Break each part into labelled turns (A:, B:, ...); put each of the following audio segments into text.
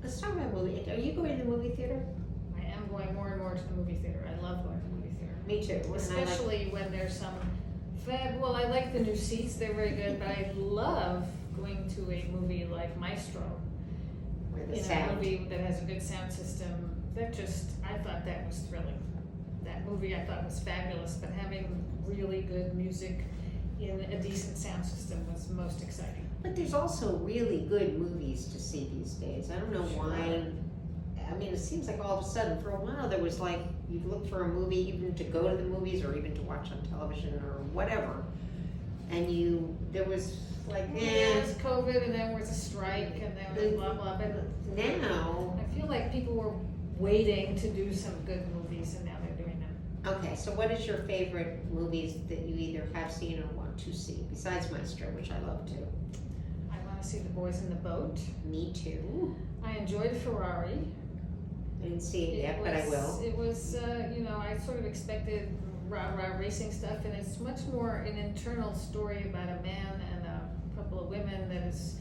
A: Let's talk about movie. Are you going to the movie theater?
B: I am going more and more to the movie theater. I love going to the movie theater.
A: Me too.
B: Especially when there's some well, I like the new seats, they're very good, but I love going to a movie like Maestro.
A: Where the
B: A
A: sound.
B: movie that has a good sound system. I thought that was thrilling. That movie I thought was fabulous, but having really good music in a decent sound system was most exciting.
A: But there's also really good movies to see these days. I don't know why. I mean, it seems like all of a sudden, for a while, there was like, you'd look for a movie even to go to the movies or even to watch on television or whatever. And there was like,
B: There was COVID, and then there was a strike, and then was blah, blah, but
A: now.
B: I feel like people were waiting to do some good movies, and now they're doing them.
A: Okay, so what is your favorite movies that you either have seen or want to see, besides Maestro, which I love too?
B: I want to see The Boys in the Boat.
A: Me too.
B: I enjoyed Ferrari.
A: I didn't see it yet, but I will.
B: It was, I sort of expected rah-rah racing stuff, and it's much more an internal story about a man and a couple of women that is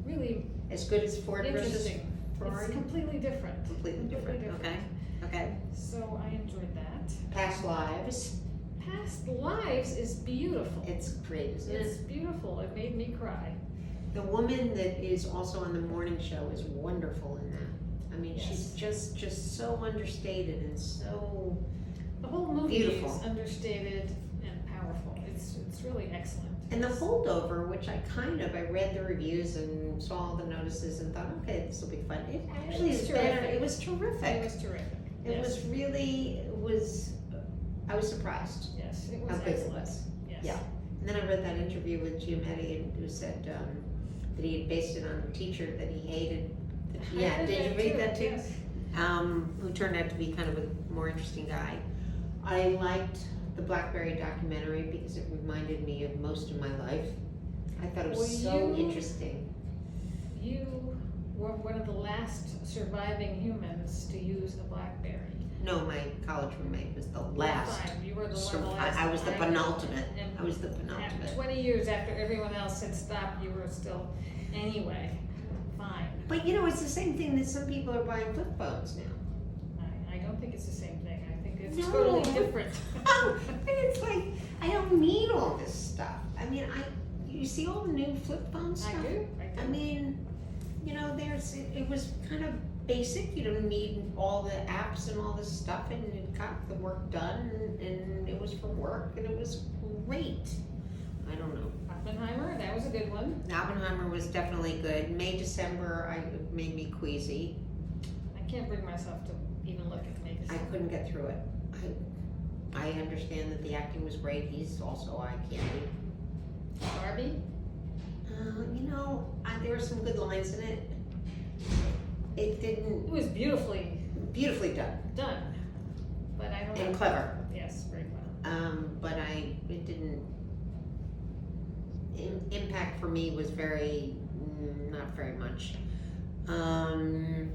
B: really
A: As good as Ford versus
B: interesting.
A: Ferrari?
B: It's completely different.
A: Completely different, okay.
B: So I enjoyed that.
A: Past Lives.
B: Past Lives is beautiful.
A: It's great, isn't
B: It's
A: it?
B: beautiful. It made me cry.
A: The woman that is also on the morning show is wonderful in that. I mean, she's just so understated and so
B: The whole movie
A: beautiful.
B: is understated and powerful. It's really excellent.
A: And The Holdover, which I read the reviews and saw all the notices and thought, okay, this will be fun. It actually is better. It was terrific.
B: It was terrific.
A: It was really, I was surprised
B: Yes, it was
A: how good it
B: excellent.
A: was.
B: Yes.
A: Yeah. And then I read that interview with Giametti, who said that he had based it on a teacher that he hated. Yeah, did you read that too?
B: Yes.
A: Who turned out to be kind of a more interesting guy. I liked the Blackberry documentary because it reminded me of most of my life. I thought it was so interesting.
B: You were one of the last surviving humans to use a BlackBerry.
A: No, my college roommate was the last.
B: Fine. You were the one of the last.
A: I was the penultimate.
B: And
A: I was the penultimate.
B: 20 years after everyone else had stopped, you were still, anyway, fine.
A: But it's the same thing that some people are buying flip phones now.
B: I don't think it's the same thing. I think it's
A: No.
B: totally different.
A: Oh, but it's like, I don't need all this stuff. I mean, you see all the new flip phone stuff?
B: I do.
A: I mean, it was kind of basic. You don't need all the apps and all this stuff, and it got the work done, and it was for work, and it was great. I don't know.
B: Oppenheimer, that was a good one.
A: Oppenheimer was definitely good. May, December, it made me queasy.
B: I can't bring myself to even look at May
A: I
B: December.
A: couldn't get through it. I understand that the acting was great. He's also eye candy.
B: Barbie?
A: There were some good lines in it. It didn't.
B: It was beautifully
A: Beautifully done
B: done, but I don't know.
A: and clever.
B: Yes, very clever.
A: But it didn't. Impact for me was not very much. I'm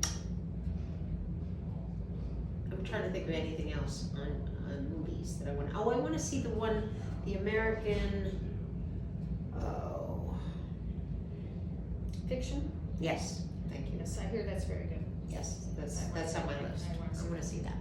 A: trying to think of anything else on movies that I want. I want to see the American. Oh,
B: Fiction?
A: yes, thank you.
B: Yes, I hear that's very good.
A: Yes, that's on my list.
B: I want to
A: I
B: see
A: want to see that.